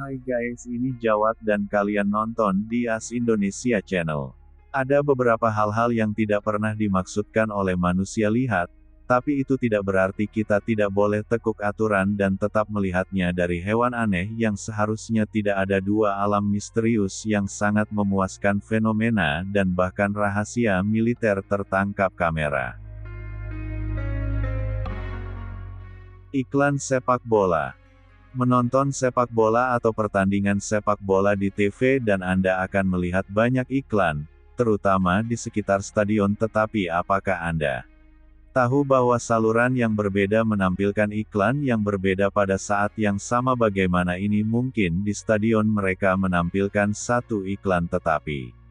Hai guys, ini Jawad dan kalian nonton di AS Indonesia Channel. Ada beberapa hal-hal yang tidak pernah dimaksudkan oleh manusia lihat, tapi itu tidak berarti kita tidak boleh tekuk aturan dan tetap melihatnya dari hewan aneh yang seharusnya tidak ada. Dua alam misterius yang sangat memuaskan, fenomena dan bahkan rahasia militer tertangkap kamera. Iklan sepak bola. Menonton sepak bola atau pertandingan sepak bola di TV dan Anda akan melihat banyak iklan, terutama di sekitar stadion. Tetapi apakah Anda tahu bahwa saluran yang berbeda menampilkan iklan yang berbeda pada saat yang sama? Bagaimana ini mungkin? Di stadion mereka menampilkan satu iklan, tetapi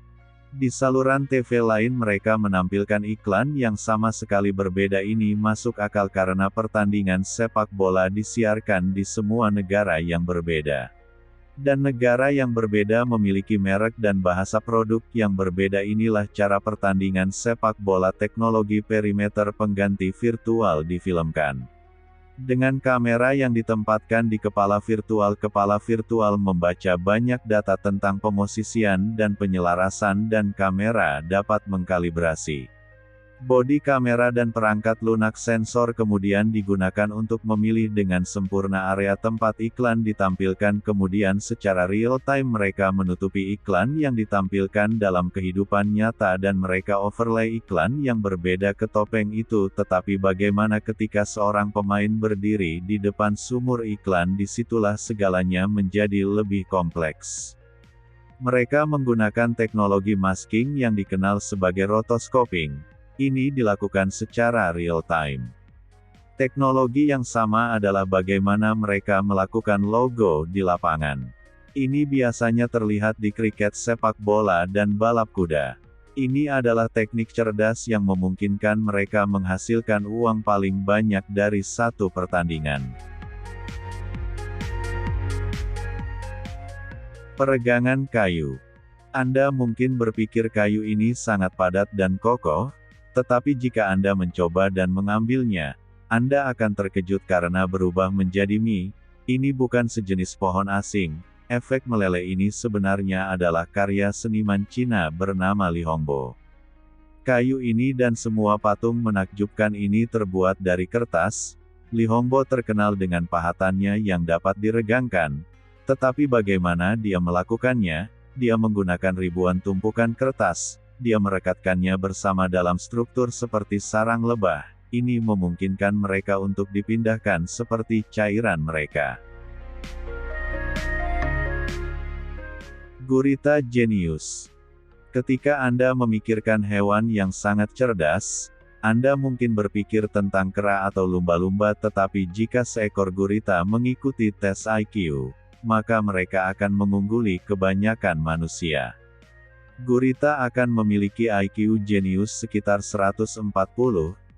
di saluran TV lain mereka menampilkan iklan yang sama sekali berbeda. Ini masuk akal karena pertandingan sepak bola disiarkan di semua negara yang berbeda. Dan negara yang berbeda memiliki merek dan bahasa produk yang berbeda. Inilah cara pertandingan sepak bola. Teknologi perimeter pengganti virtual difilmkan dengan kamera yang ditempatkan di kepala virtual. Kepala virtual membaca banyak data tentang pemosisian dan penyelarasan, dan kamera dapat mengkalibrasi bodi kamera dan perangkat lunak sensor, kemudian digunakan untuk memilih dengan sempurna area tempat iklan ditampilkan. Kemudian secara real time mereka menutupi iklan yang ditampilkan dalam kehidupan nyata dan mereka overlay iklan yang berbeda ke topeng itu. Tetapi bagaimana ketika seorang pemain berdiri di depan sumur iklan? Disitulah segalanya menjadi lebih kompleks. Mereka menggunakan teknologi masking yang dikenal sebagai rotoscoping. Ini dilakukan secara real-time. Teknologi yang sama adalah bagaimana mereka melakukan logo di lapangan. Ini biasanya terlihat di kriket, sepak bola, dan balap kuda. Ini adalah teknik cerdas yang memungkinkan mereka menghasilkan uang paling banyak dari satu pertandingan. Peregangan kayu. Anda mungkin berpikir kayu ini sangat padat dan kokoh, tetapi jika Anda mencoba dan mengambilnya, Anda akan terkejut karena berubah menjadi mie. Ini bukan sejenis pohon asing. Efek meleleh ini sebenarnya adalah karya seniman Cina bernama Li Hongbo. Kayu ini dan semua patung menakjubkan ini terbuat dari kertas. Li Hongbo terkenal dengan pahatannya yang dapat diregangkan. Tetapi bagaimana dia melakukannya? Dia menggunakan ribuan tumpukan kertas. Dia merekatkannya bersama dalam struktur seperti sarang lebah. Ini memungkinkan mereka untuk dipindahkan seperti cairan mereka. Gurita jenius. Ketika Anda memikirkan hewan yang sangat cerdas, Anda mungkin berpikir tentang kera atau lumba-lumba, tetapi jika seekor gurita mengikuti tes IQ, maka mereka akan mengungguli kebanyakan manusia. Gurita akan memiliki IQ jenius sekitar 140.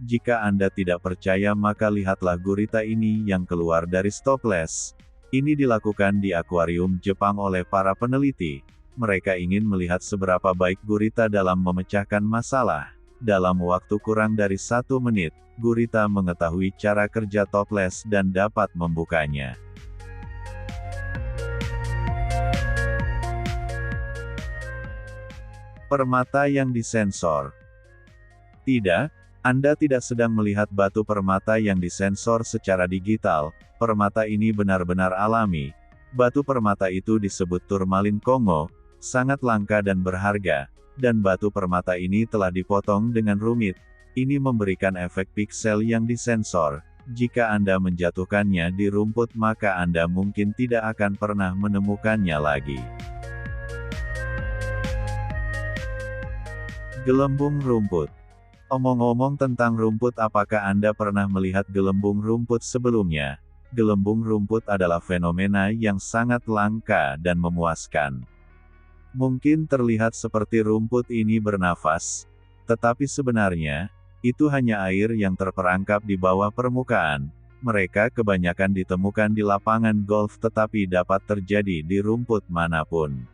Jika Anda tidak percaya maka lihatlah gurita ini yang keluar dari stoples. Ini dilakukan di akuarium Jepang oleh para peneliti. Mereka ingin melihat seberapa baik gurita dalam memecahkan masalah. Dalam waktu kurang dari 1 menit, gurita mengetahui cara kerja toples dan dapat membukanya. Permata yang disensor. Tidak, Anda tidak sedang melihat batu permata yang disensor secara digital. Permata ini benar-benar alami. Batu permata itu disebut turmalin Kongo, sangat langka dan berharga, dan batu permata ini telah dipotong dengan rumit. Ini memberikan efek piksel yang disensor. Jika Anda menjatuhkannya di rumput maka Anda mungkin tidak akan pernah menemukannya lagi. Gelembung rumput. Omong-omong tentang rumput, apakah Anda pernah melihat gelembung rumput sebelumnya? Gelembung rumput adalah fenomena yang sangat langka dan memuaskan. Mungkin terlihat seperti rumput ini bernafas, tetapi sebenarnya, itu hanya air yang terperangkap di bawah permukaan. Mereka kebanyakan ditemukan di lapangan golf, tetapi dapat terjadi di rumput manapun.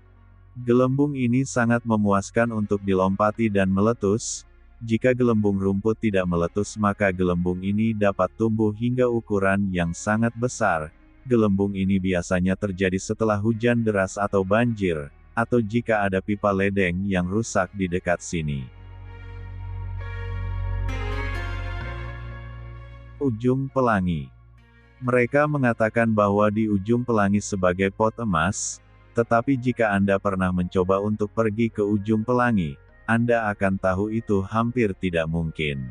Gelembung ini sangat memuaskan untuk dilompati dan meletus. Jika gelembung rumput tidak meletus maka gelembung ini dapat tumbuh hingga ukuran yang sangat besar. Gelembung ini biasanya terjadi setelah hujan deras atau banjir, atau jika ada pipa ledeng yang rusak di dekat sini. Ujung pelangi. Mereka mengatakan bahwa di ujung pelangi sebagai pot emas, tetapi jika Anda pernah mencoba untuk pergi ke ujung pelangi, Anda akan tahu itu hampir tidak mungkin.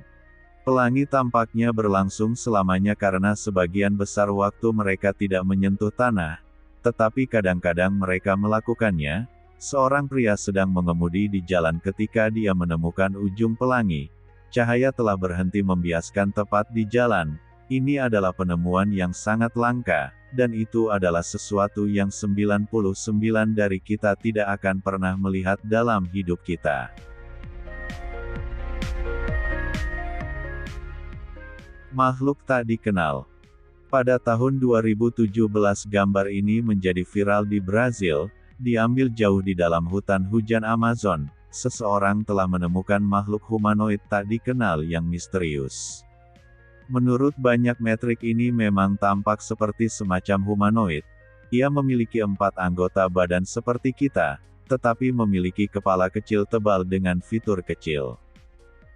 Pelangi tampaknya berlangsung selamanya karena sebagian besar waktu mereka tidak menyentuh tanah, tetapi kadang-kadang mereka melakukannya. Seorang pria sedang mengemudi di jalan ketika dia menemukan ujung pelangi. Cahaya telah berhenti membiaskan tepat di jalan. Ini adalah penemuan yang sangat langka, dan itu adalah sesuatu yang 99 dari kita tidak akan pernah melihat dalam hidup kita. Makhluk tak dikenal. Pada tahun 2017 gambar ini menjadi viral di Brazil, diambil jauh di dalam hutan hujan Amazon. Seseorang telah menemukan makhluk humanoid tak dikenal yang misterius. Menurut banyak metrik ini memang tampak seperti semacam humanoid. Ia memiliki 4 anggota badan seperti kita, tetapi memiliki kepala kecil tebal dengan fitur kecil.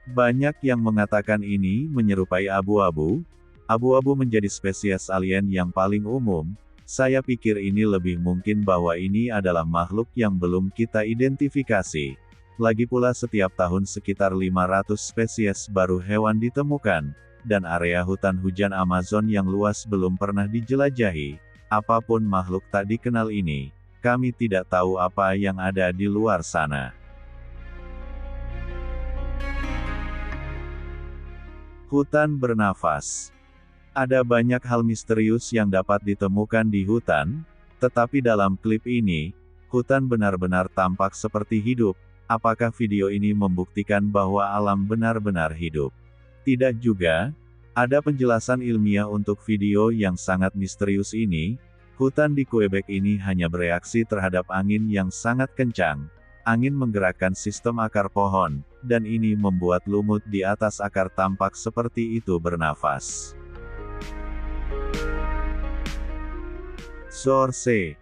Banyak yang mengatakan ini menyerupai abu-abu. Abu-abu menjadi spesies alien yang paling umum. Saya pikir ini lebih mungkin bahwa ini adalah makhluk yang belum kita identifikasi. Lagi pula setiap tahun sekitar 500 spesies baru hewan ditemukan, dan area hutan hujan Amazon yang luas belum pernah dijelajahi. Apapun makhluk tak dikenal ini, kami tidak tahu apa yang ada di luar sana. Hutan bernafas. Ada banyak hal misterius yang dapat ditemukan di hutan, tetapi dalam klip ini, hutan benar-benar tampak seperti hidup. Apakah video ini membuktikan bahwa alam benar-benar hidup? Tidak juga. Ada penjelasan ilmiah untuk video yang sangat misterius ini. Hutan di Quebec ini hanya bereaksi terhadap angin yang sangat kencang. Angin menggerakkan sistem akar pohon, dan ini membuat lumut di atas akar tampak seperti itu bernafas. Source.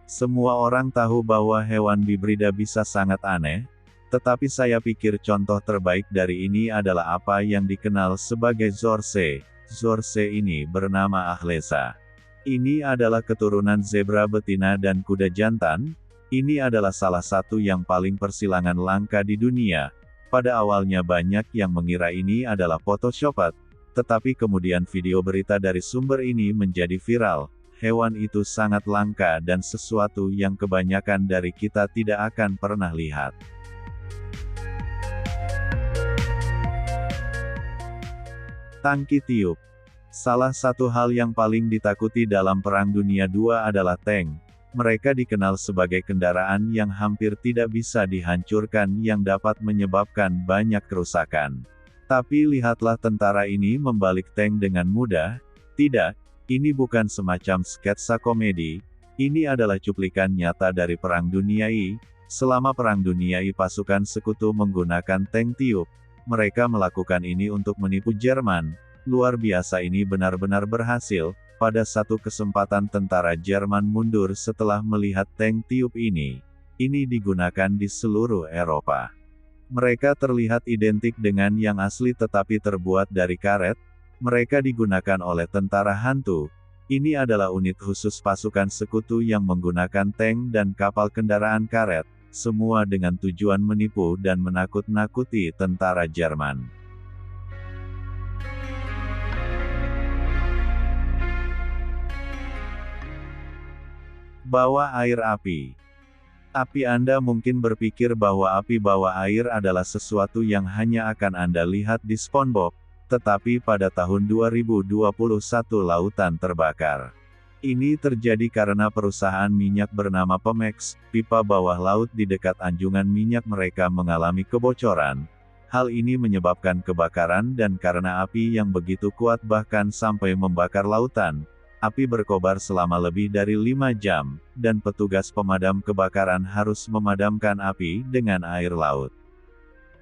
Semua orang tahu bahwa hewan hibrida bisa sangat aneh, tetapi saya pikir contoh terbaik dari ini adalah apa yang dikenal sebagai Zorse. Zorse ini bernama Achlesa. Ini adalah keturunan zebra betina dan kuda jantan. Ini adalah salah satu yang paling persilangan langka di dunia. Pada awalnya banyak yang mengira ini adalah photoshopped, tetapi kemudian video berita dari sumber ini menjadi viral. Hewan itu sangat langka dan sesuatu yang kebanyakan dari kita tidak akan pernah lihat. Tangki tiup. Salah satu hal yang paling ditakuti dalam Perang Dunia II adalah tank. Mereka dikenal sebagai kendaraan yang hampir tidak bisa dihancurkan yang dapat menyebabkan banyak kerusakan. Tapi lihatlah tentara ini membalik tank dengan mudah. Tidak, ini bukan semacam sketsa komedi. Ini adalah cuplikan nyata dari Perang Dunia I. Selama Perang Dunia I pasukan sekutu menggunakan tank tiup. Mereka melakukan ini untuk menipu Jerman. Luar biasa, ini benar-benar berhasil. Pada satu kesempatan tentara Jerman mundur setelah melihat tank tiup ini. Ini digunakan di seluruh Eropa. Mereka terlihat identik dengan yang asli tetapi terbuat dari karet. Mereka digunakan oleh tentara hantu. Ini adalah unit khusus pasukan sekutu yang menggunakan tank dan kapal kendaraan karet, semua dengan tujuan menipu dan menakut-nakuti tentara Jerman. Bawa air api. Api. Anda mungkin berpikir bahwa api bawah air adalah sesuatu yang hanya akan Anda lihat di SpongeBob. Tetapi pada tahun 2021 lautan terbakar. Ini terjadi karena perusahaan minyak bernama Pemex, pipa bawah laut di dekat anjungan minyak mereka mengalami kebocoran. Hal ini menyebabkan kebakaran dan karena api yang begitu kuat bahkan sampai membakar lautan. Api berkobar selama lebih dari 5 jam, dan petugas pemadam kebakaran harus memadamkan api dengan air laut.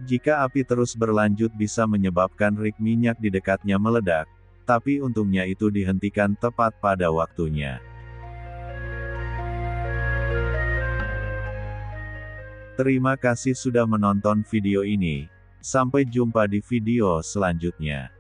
Jika api terus berlanjut bisa menyebabkan rig minyak di dekatnya meledak. Tapi untungnya itu dihentikan tepat pada waktunya. Terima kasih sudah menonton video ini. Sampai jumpa di video selanjutnya.